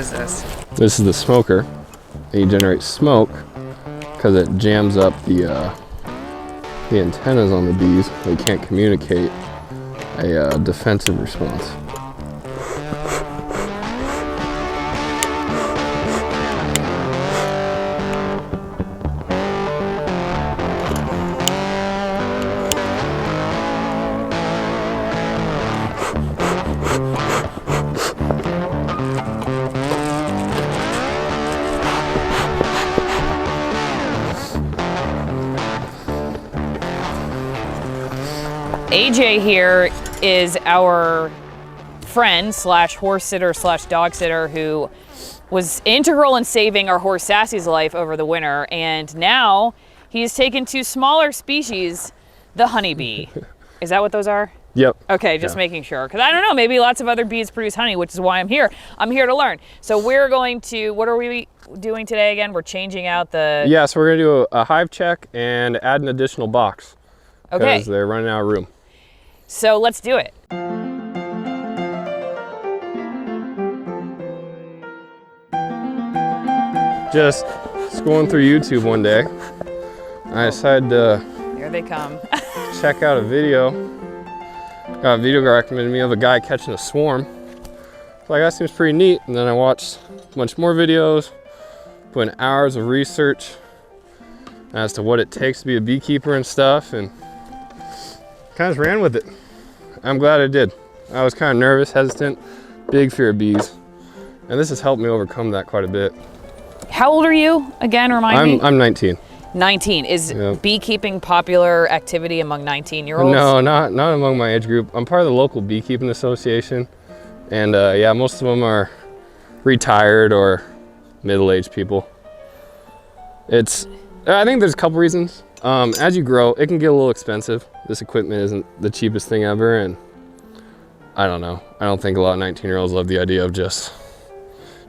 is this? This is the smoker. And you generate smoke because it jams up the antennas on the bees. They can't communicate a defensive response. AJ here is our friend slash horse sitter slash dog sitter who was integral in saving our horse Sassy's life over the winter, and now he's taken to smaller species, the honeybee. Is that what those are? Yep. Okay, just making sure, because I don't know, maybe lots of other bees produce honey, which is why I'm here. I'm here to learn. So we're going to, what are we doing today again? We're changing out the... Yeah, so we're gonna do a hive check and add an additional box. Okay. Because they're running out of room. So let's do it. Just scrolling through YouTube one day, I decided to Here they come. check out a video. Got a video recommended me of a guy catching a swarm. Like, that seems pretty neat. And then I watched a bunch more videos, put in hours of research as to what it takes to be a beekeeper and stuff, and kind of ran with it. I'm glad I did. I was kind of nervous, hesitant, big fear of bees. And this has helped me overcome that quite a bit. How old are you again? Remind me. I'm 19. 19. Is beekeeping popular activity among 19-year-olds? No, not among my age group. I'm part of the local beekeeping association. And yeah, most of them are retired or middle-aged people. I think there's a couple reasons. As you grow, it can get a little expensive. This equipment isn't the cheapest thing ever, and I don't know. I don't think a lot of 19-year-olds love the idea of just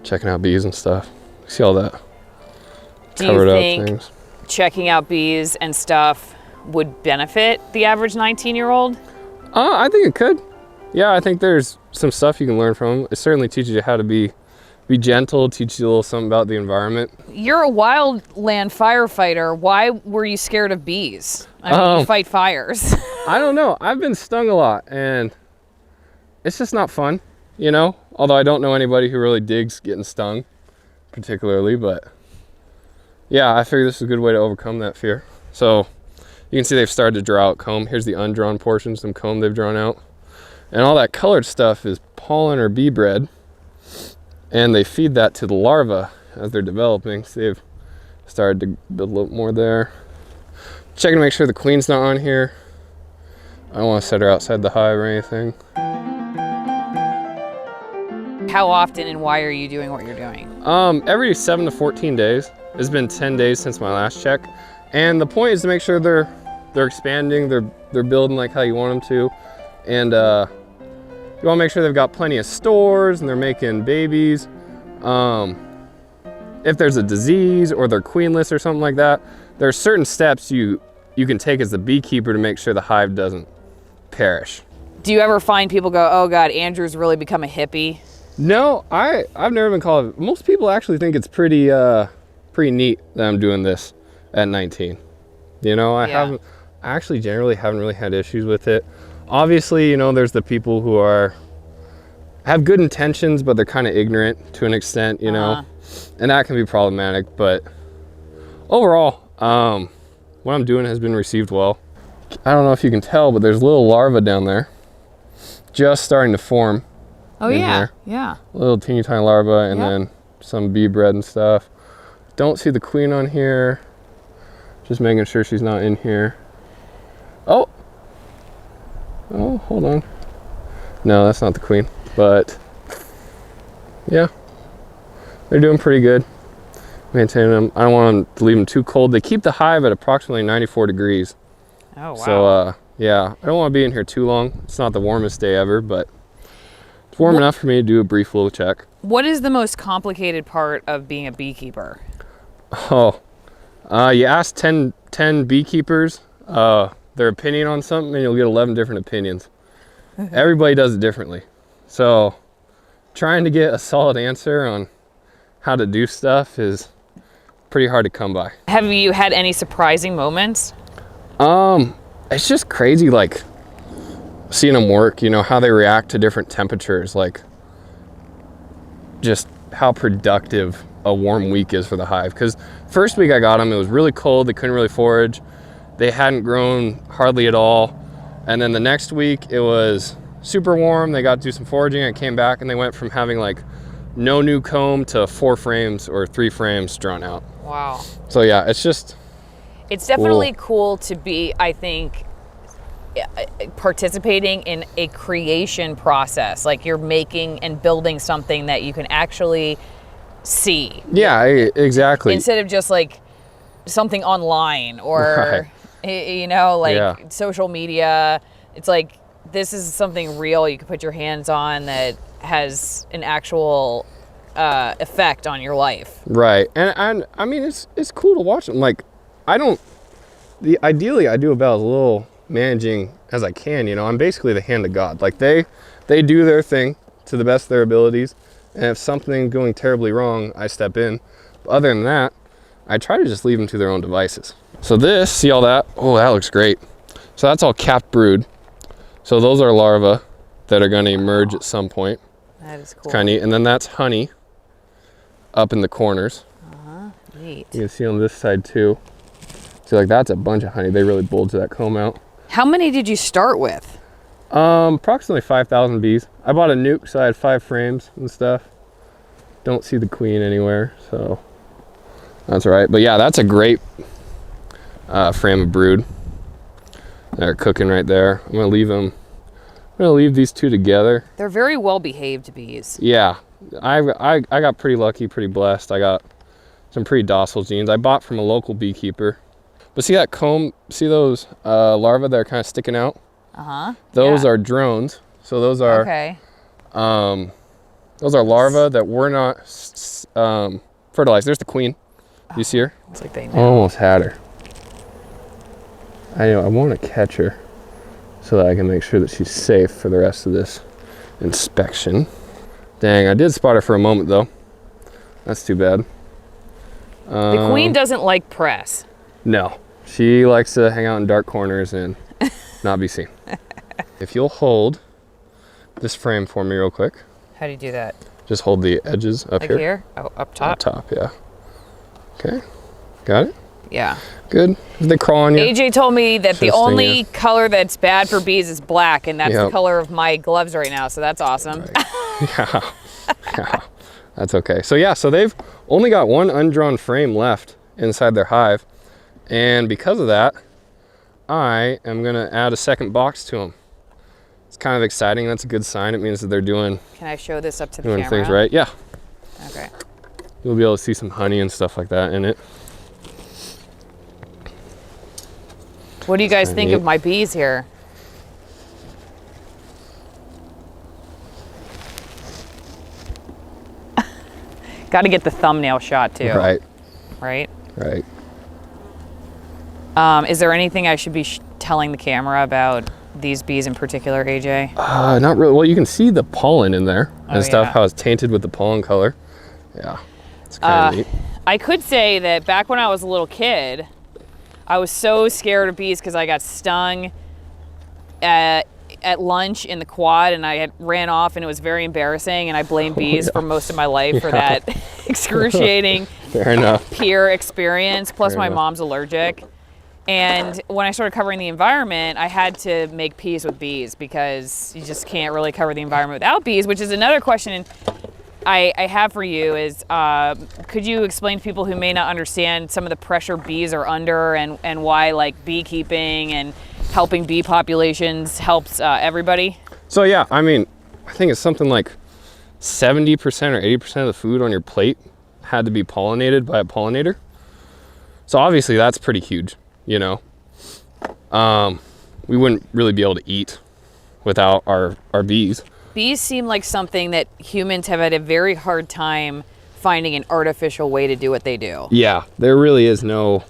checking out bees and stuff. See all that covered up things. Checking out bees and stuff would benefit the average 19-year-old? I think it could. Yeah, I think there's some stuff you can learn from them. It certainly teaches you how to be gentle, teaches you a little something about the environment. You're a wildland firefighter. Why were you scared of bees? I mean, you fight fires. I don't know. I've been stung a lot, and it's just not fun, you know? Although I don't know anybody who really digs getting stung, particularly, but yeah, I figured this is a good way to overcome that fear. So you can see they've started to draw out comb. Here's the undrawn portions, some comb they've drawn out. And all that colored stuff is pollen or bee bread. And they feed that to the larvae as they're developing. So they've started to build a little more there. Checking to make sure the queen's not on here. I don't want to set her outside the hive or anything. How often and why are you doing what you're doing? Every 7 to 14 days. It's been 10 days since my last check. And the point is to make sure they're expanding, they're building like how you want them to. And you want to make sure they've got plenty of stores and they're making babies. If there's a disease or they're queenless or something like that, there are certain steps you can take as the beekeeper to make sure the hive doesn't perish. Do you ever find people go, oh God, Andrew's really become a hippie? No, I've never been called it. Most people actually think it's pretty neat that I'm doing this at 19. You know, I actually generally haven't really had issues with it. Obviously, you know, there's the people who have good intentions, but they're kind of ignorant to an extent, you know, and that can be problematic. But overall, what I'm doing has been received well. I don't know if you can tell, but there's little larvae down there just starting to form. Oh yeah, yeah. Little teeny tiny larvae, and then some bee bread and stuff. Don't see the queen on here. Just making sure she's not in here. Oh, hold on. No, that's not the queen, but yeah, they're doing pretty good. Maintaining them. I don't want them to leave them too cold. They keep the hive at approximately 94 degrees. Oh, wow. So, yeah, I don't want to be in here too long. It's not the warmest day ever, but it's warm enough for me to do a brief little check. What is the most complicated part of being a beekeeper? You ask 10 beekeepers their opinion on something, and you'll get 11 different opinions. Everybody does it differently. So trying to get a solid answer on how to do stuff is pretty hard to come by. Have you had any surprising moments? It's just crazy, like seeing them work, you know, how they react to different temperatures, like just how productive a warm week is for the hive. Because first week I got them, it was really cold, they couldn't really forage, they hadn't grown hardly at all. And then the next week it was super warm, they got to do some foraging, and came back and they went from having like no new comb to 4 frames or 3 frames drawn out. Wow. So yeah, it's definitely cool to be, I think, participating in a creation process. Like you're making and building something that you can actually see. Yeah, exactly. Instead of just like something online or, you know, like social media. It's like, this is something real you can put your hands on that has an actual effect on your life. Right. And I mean, it's cool to watch them. Like, ideally I do about as little managing as I can, you know. I'm basically the hand of God. Like they do their thing to the best of their abilities, and if something's going terribly wrong, I step in. But other than that, I try to just leave them to their own devices. So this, see all that? Oh, that looks great. So that's all capped brood. So those are larvae that are going to emerge at some point. That is cool. It's kind of neat. And then that's honey up in the corners. Neat. You can see on this side too. See, like that's a bunch of honey. They really bulge that comb out. How many did you start with? Approximately 5,000 bees. I bought a nuke, so I had 5 frames and stuff. Don't see the queen anywhere, so that's all right. But yeah, that's a great frame of brood. They're cooking right there. I'm gonna leave these 2 together. They're very well behaved bees. Yeah, I got pretty lucky, pretty blessed. I got some pretty docile genes. I bought from a local beekeeper. But see that comb, see those larvae that are kind of sticking out? Those are drones. So those are larvae that were not fertilized. There's the queen. You see her? It's like they know. Almost had her. I want to catch her so that I can make sure that she's safe for the rest of this inspection. Dang, I did spot her for a moment though. That's too bad. The queen doesn't like press. No, she likes to hang out in dark corners and not be seen. If you'll hold this frame for me real quick. How do you do that? Just hold the edges up like here. Here? Oh, up top? Up top, yeah. Okay, got it? Yeah. Good. If they crawl on you. AJ told me that the only color that's bad for bees is black, and that's the color of my gloves right now, so that's awesome. Right. Yeah, that's okay. So yeah, so they've only got 1 undrawn frame left inside their hive, and because of that, I am gonna add a second box to them. It's kind of exciting. That's a good sign. It means that they're doing. Can I show this up to the camera? Doing things right. Yeah. Okay. You'll be able to see some honey and stuff like that in it. What do you guys think of my bees here? Got to get the thumbnail shot too. Right. Right? Right. Is there anything I should be telling the camera about these bees in particular, AJ? Not really. Well, you can see the pollen in there and stuff, how it's tainted with the pollen color. Yeah, it's kind of neat. I could say that back when I was a little kid, I was so scared of bees because I got stung at lunch in the quad, and I had ran off, and it was very embarrassing, and I blamed bees for most of my life for that excruciating peer experience. Plus my mom's allergic. And when I started covering the environment, I had to make peace with bees because you just can't really cover the environment without bees, which is another question I have for you is, could you explain to people who may not understand some of the pressure bees are under and why like beekeeping and helping bee populations helps everybody? So yeah, I mean, I think it's something like 70% or 80% of the food on your plate had to be pollinated by a pollinator. So obviously that's pretty huge, you know. We wouldn't really be able to eat without our bees. Bees seem like something that humans have had a very hard time finding an artificial way to do what they do. Yeah, there really is no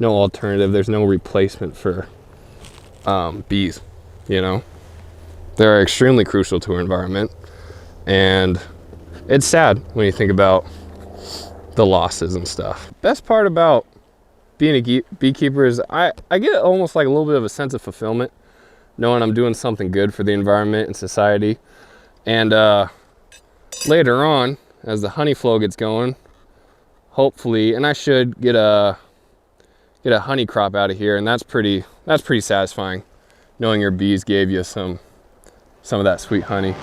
alternative. There's no replacement for bees, you know. They're extremely crucial to our environment, and it's sad when you think about the losses and stuff. Best part about being a beekeeper is I get almost like a little bit of a sense of fulfillment, knowing I'm doing something good for the environment and society. And later on, as the honey flow gets going, hopefully, and I should get a honey crop out of here, and that's pretty satisfying, knowing your bees gave you some of that sweet honey.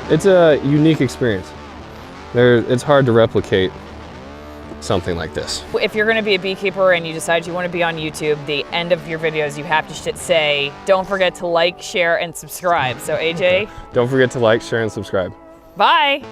It's a unique experience. It's hard to replicate something like this. If you're going to be a beekeeper and you decide you want to be on YouTube, the end of your videos you have to say, don't forget to like, share, and subscribe. So AJ? Don't forget to like, share, and subscribe. Bye!